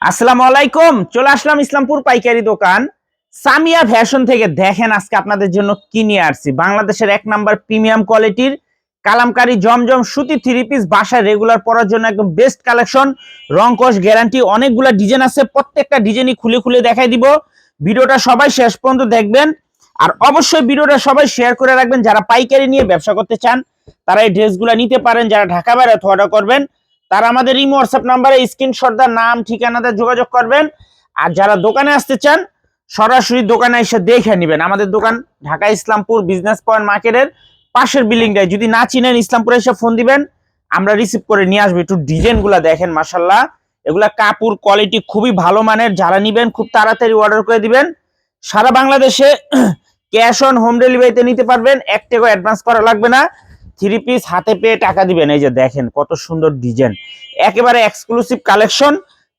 আসসালামু আলাইকুম। চলে আসলাম ইসলামপুর পাইকারি দোকান সামিয়া ফ্যাশন থেকে। দেখেন আজকে আপনাদের জন্য কি নিয়ে আসছি। বাংলাদেশের এক নাম্বার প্রিমিয়াম কোয়ালিটির কালামকারী জমজম সুতি থ্রি পিস, বাসায় রেগুলার পরার জন্য একদম বেস্ট কালেকশন। রং কস গ্যারান্টি, অনেকগুলো ডিজাইন আছে, প্রত্যেকটা ডিজাইনই খুলে খুলে দেখাই দিব। ভিডিওটা সবাই শেষ পর্যন্ত দেখবেন, আর অবশ্যই ভিডিওটা সবাই শেয়ার করে রাখবেন। যারা পাইকারি নিয়ে ব্যবসা করতে চান তারা এই ড্রেসগুলো নিতে পারেন। যারা ঢাকা বাইরে অর্ডার করবেন তারা আমাদের ইমো হোয়াটসঅ্যাপ নাম্বারে স্ক্রিনশট দা নাম ঠিকানাতে যোগাযোগ করবেন। আর যারা দোকানে আসতে চান সরাসরি দোকানে এসে দেখে নেবেন। আমাদের দোকান ঢাকা ইসলামপুর বিজনেস পয়েন্ট মার্কেটের পাশের বিল্ডিংটায়। যদি না চিনেন ইসলামপুরে এসে ফোন দিবেন, আমরা রিসিভ করে নিয়ে আসবো। একটু ডিজাইনগুলো দেখেন, মাশাল্লাহ এগুলা কাপড় কোয়ালিটি খুবই ভালো মানের। যারা নিবেন খুব তাড়াতাড়ি অর্ডার করে দিবেন। সারা বাংলাদেশে ক্যাশ অন হোম ডেলিভারিতে নিতে পারবেন, 1 টাকা অ্যাডভান্স করা লাগবে না। থ্রি পিস হাতে পেয়ে টাকা দিবেন। এই যে দেখেন কত সুন্দর ডিজাইন, একেবারে এক্সক্লুসিভ কালেকশন।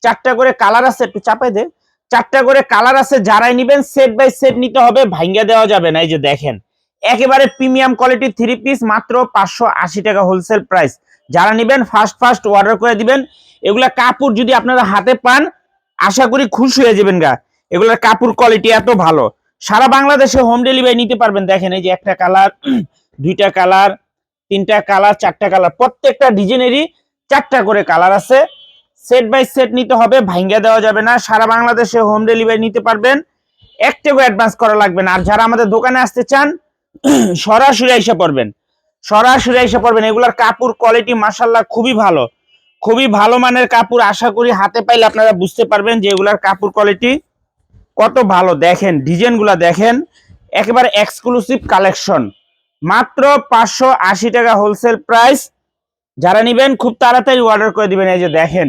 4টা করে কালার আছে, একটু চাপাই দে। 4টা করে কালার আছে, যারাই নিবেন সেট বাই সেট নিতে হবে, ভাঙ্গা দেওয়া যাবে না। এই যে দেখেন একেবারে প্রিমিয়াম কোয়ালিটির থ্রি পিস, মাত্র 580 টাকা হোলসেল প্রাইস। যারা নিবেন ফার্স্ট অর্ডার করে দিবেন। এগুলা কাপড় যদি আপনারা হাতে পান আশা করি খুশি হয়ে যাবেন গা। এগুলার কাপড় কোয়ালিটি এত ভালো, সারা বাংলাদেশে হোম ডেলিভারি নিতে পারবেন। দেখেন এই যে একটা কালার, 2টা কালার, 3টা কালার, 4টা কালার, প্রত্যেকটা ডিজাইনেরই 4টা করে কালার আছে। সেট বাই সেট নিতে হবে, ভাঙ্গা দেওয়া যাবে না। সারা বাংলাদেশে হোম ডেলিভারি নিতে পারবেন, 1 টাকা অ্যাডভান্স করা লাগবে না। আর যারা আমাদের দোকানে আসতে চান সরাসরি এসে পড়বেন, এগুলার কাপড় কোয়ালিটি মাশাআল্লাহ খুবই ভালো, খুবই ভালো মানের কাপড়। আশা করি হাতে পাইলে আপনারা বুঝতে পারবেন যে এগুলার কাপড় কোয়ালিটি কত ভালো। দেখেন ডিজাইনগুলা দেখেন, একেবারে এক্সক্লুসিভ কালেকশন। মাত্র 580 টাকা হোলসেল প্রাইস। যারা নিবেন খুব তাড়াতাড়ি অর্ডার করে দিবেন। এই যে দেখেন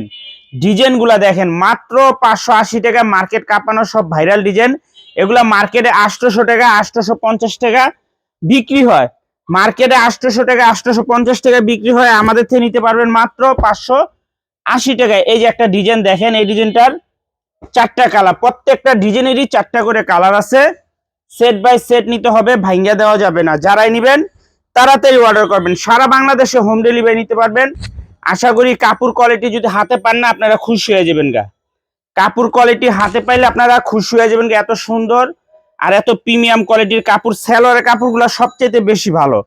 ডিজাইনগুলা দেখেন, মাত্র 580 টাকা। মার্কেট কাঁপানো সব ভাইরাল ডিজাইন। এগুলা মার্কেটে 800 টাকা, 850 টাকা বিক্রি হয়। মার্কেটে 800 টাকা, 850 টাকা বিক্রি হয়, আমাদের থেকে নিতে পারবেন মাত্র 580 টাকায়। এই যে একটা ডিজাইন দেখেন, এই ডিজাইনটার 4টা কালার, প্রত্যেকটা ডিজাইনেরই 4টা করে কালার আছে। সেট বাই সেট নিতে হবে, ভাঙ্গা দেওয়া যাবে না। যারাই নিবেন তাড়াতাড়ি অর্ডার করবেন। সারা বাংলাদেশে হোম ডেলিভারি নিতে পারবেন। আশা করি কাপড় কোয়ালিটি যদি হাতে পান না আপনারা খুশি হয়ে যাবেন গা। কাপড় কোয়ালিটি হাতে পাইলে আপনারা খুশি হয়ে যাবেন গা। এত সুন্দর আর এত প্রিমিয়াম কোয়ালিটির কাপড়। সেলরের কাপড়গুলো সবচেয়ে বেশি ভালো।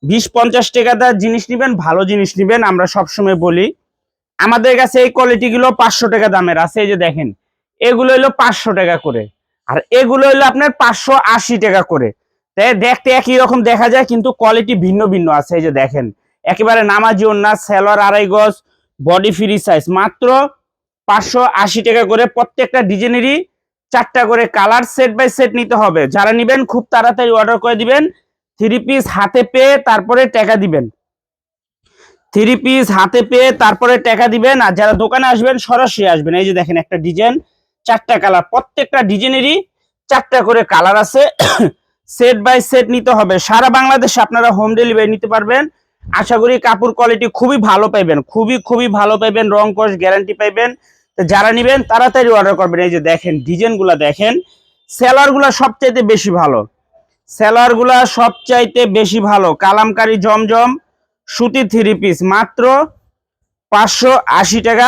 20-50 টাকা দাম জিনিস নিবেন, ভালো জিনিস নিবেন। আমরা সবসময় বলি আমাদের কাছে এই কোয়ালিটিগুলো 500 টাকা দামের আছে। এই যে দেখেন এগুলো হলো 500 টাকা করে, আর এগুলো হলো আপনার 580 টাকা করে। তাই দেখতে একই রকম দেখা যায় কিন্তু কোয়ালিটি ভিন্ন ভিন্ন আছে। এই যে দেখেন একেবারে নামাজি ওন্না, সেলর 2.5 গজ, বডি ফ্রি সাইজ, মাত্র 580 টাকা করে। প্রত্যেকটা ডিজাইনেরই 4টা করে কালার। সেট বাই সেট নিতে হবে। যারা নিবেন খুব তাড়াতাড়ি অর্ডার করে দিবেন। থ্রি পিস হাতে পেয়ে তারপরে টাকা দিবেন, থ্রি পিস হাতে পেয়ে তারপরে টাকা দিবেন। আর যারা দোকানে আসবেন সরাসরি আসবেন। এই যে দেখেন একটা ডিজাইন, 4টা কালার, প্রত্যেকটা ডিজাইনেরই 4টা করে কালার আছে। সেট বাই সেট নিতে হবে। সারা বাংলাদেশে আপনারা হোম ডেলিভারি নিতে পারবেন। আশা করি কাপড় কোয়ালিটি খুবই ভালো পাইবেন, খুবই ভালো পাইবেন, রং কস গ্যারান্টি পাইবেন। তো যারা নিবেন তাড়াতাড়ি অর্ডার করবেন। এই যে দেখেন ডিজাইনগুলো দেখেন, সেলারগুলো সবচাইতে বেশি ভালো, সেলারগুলা সবচাইতে বেশি ভালো। কালামকারী জমজম সুতি থ্রি পিস, মাত্র 580 টাকা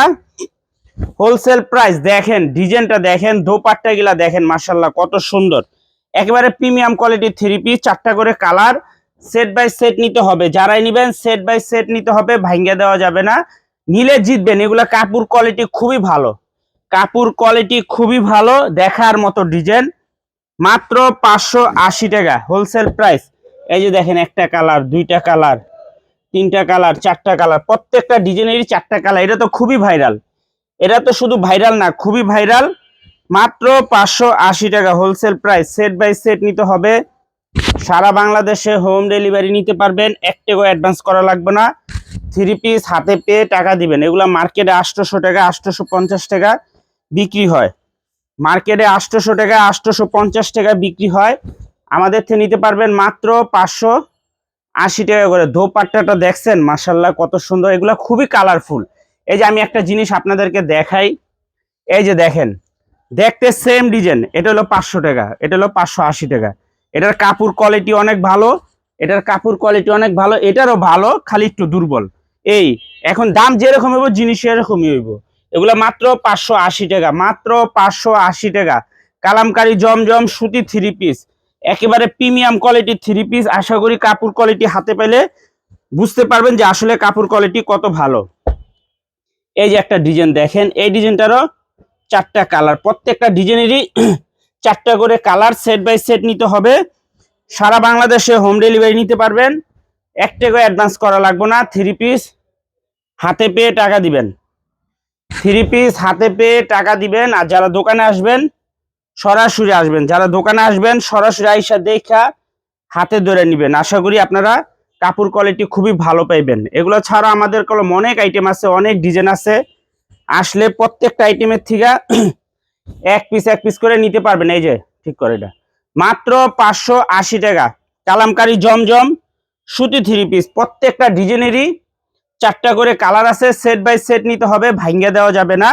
হোলসেল প্রাইস। দেখেন ডিজাইনটা দেখেন, দোপাট্টা গুলা দেখেন, মাশাআল্লাহ কত সুন্দর। একেবারে প্রিমিয়াম কোয়ালিটির থ্রি পিস, 4টা করে কালার। সেট বাই সেট নিতে হবে। যারাই নিবেন সেট বাই সেট নিতে হবে, ভাঙ্গা দেওয়া যাবে না। নিলে জিতবেন। এগুলা কাপড় কোয়ালিটি খুবই ভালো, কাপড় কোয়ালিটি খুবই ভালো, দেখার মতো ডিজাইন। মাত্র 580 টাকা হোলসেল প্রাইস। এই যে দেখেন একটা কালার, 2টা কালার, 3টা কালার, 4টা কালার, প্রত্যেকটা ডিজাইনেরই 4টা কালার। এটা তো খুবই ভাইরাল, এটা তো শুধু ভাইরাল না, খুবই ভাইরাল। মাত্র 580 টাকা wholesale price. Set by set নিতে হবে। সারা বাংলাদেশে হোম ডেলিভারি নিতে পারবেন, 1 টাকা অ্যাডভান্স করা লাগবে না। থ্রি পিস হাতে পেয়ে টাকা দিবেন। এগুলা মার্কেটে 800 টাকা, 850 টাকা বিক্রি হয়। মার্কেটে 800 টাকা, 850 টাকা বিক্রি হয়। আমাদের থেকে নিতে পারবেন মাত্র 580 টাকা করে। দোপাট্টাটা দেখছেন মাশাআল্লাহ কত সুন্দর। এগুলা খুবই কালারফুল। এই যে আমি একটা জিনিস আপনাদেরকে দেখাই, এই যে দেখেন দেখতে সেম ডিজাইন, এটা হলো 500 টাকা, এটা হলো 580 টাকা। এটার কাপড় কোয়ালিটি অনেক ভালো, এটার কাপড় কোয়ালিটি অনেক ভালো, এটারও ভালো, খালি একটু দুর্বল। এই এখন দাম যেরকম হইব জিনিস এরকমই হইব। এগুলা মাত্র 580 টাকা, মাত্র 580 টাকা। কালামকারী জমজম সুতি 3 পিস, একেবারে প্রিমিয়াম কোয়ালিটির 3 পিস। আশা করি কাপড় কোয়ালিটি হাতে পেলে বুঝতে পারবেন যে আসলে কাপড় কোয়ালিটি কত ভালো। এই যে একটা ডিজাইন দেখেন, এই ডিজাইনটারও 4টা কালার, প্রত্যেকটা ডিজাইনেরই 4টা করে কালার। সেট বাই সেট নিতে হবে। সারা বাংলাদেশে হোম ডেলিভারি নিতে পারবেন। 1 টাকা অ্যাডভান্স করা লাগবে না। 3 পিস হাতে পেয়ে টাকা দিবেন, 3 পিস হাতে পেয়ে টাকা দিবেন। আর যারা দোকানে আসবেন সরাসরি আসবেন, যারা দোকানে আসবেন সরাসরি আইসা দেখা হাতে ধরে নেবেন। আশা করি আপনারা কাপড় কোয়ালিটি খুবই ভালো পাইবেন। এগুলো ছাড়া আমাদের কলম অনেক আইটেম আছে, অনেক ডিজাইন আছে। আসলে প্রত্যেকটা আইটেমের থেকে এক পিস করে নিতে পারবেন। এই যে ঠিক করে এটা মাত্র 580 টাকা। কালামকারী জমজম সুতি 3 পিস, প্রত্যেকটা ডিজাইনেরই 4টা করে কালার আছে। সেট বাই সেট নিতে হবে, ভাঙ্গা দেওয়া যাবে না।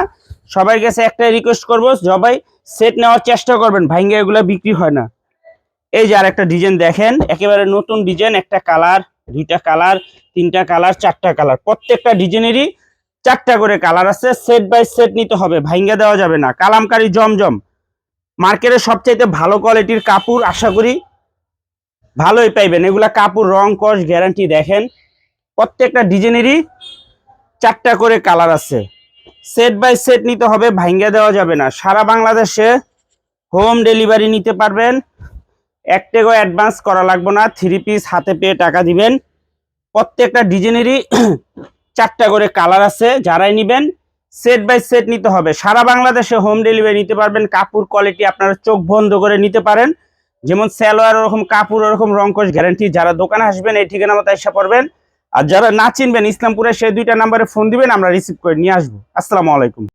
সবার কাছে একটাই রিকোয়েস্ট করব, সবাই সেট নেওয়ার চেষ্টা করবেন, ভাঙ্গা এগুলো বিক্রি হয় না। এই যে আরেকটা ডিজাইন দেখেন, একেবারে নতুন ডিজাইন। 1টা কালার, 2টা কালার, 3টা কালার, 4টা কালার, প্রত্যেকটা ডিজাইনেরই 4টা করে কালার আছে। সেট বাই সেট নিতে হবে, ভাঙ্গা দেওয়া যাবে না। কালামকারী জমজম মার্কেটের সবচাইতে ভালো কোয়ালিটির কাপড়, আশা করি ভালোই পাইবেন। এগুলা কাপড় রং কস গ্যারান্টি। দেখেন প্রত্যেকটা ডিজাইনেরই 4টা করে কালার আছে। সেট বাই সেট নিতে হবে, ভাঙ্গা দেওয়া যাবে না। সারা বাংলাদেশে হোম ডেলিভারি নিতে পারবেন। 1 টাকা অ্যাডভান্স করা লাগবে না। 3 পিস হাতে পেয়ে টাকা দিবেন। প্রত্যেকটা ডিজাইনেরই 4টা করে কালার আছে। যারাই নিবেন সেট বাই সেট নিতে হবে। সারা বাংলাদেশে হোম ডেলিভারি নিতে পারবেন। কাপড় কোয়ালিটি আপনারা চোখ বন্ধ করে নিতে পারেন। যেমন সালোয়ার ওরকম কাপড়, ওরকম রংকশ গ্যারান্টি। যারা দোকানে আসবেন এই ঠিকানা মতো এসে পড়বেন। আর যারা না চিনবেন ইসলামপুরে সেই 2টা নাম্বারে ফোন দিবেন, আমরা রিসিভ করে নিয়ে আসবো। আসসালামু আলাইকুম।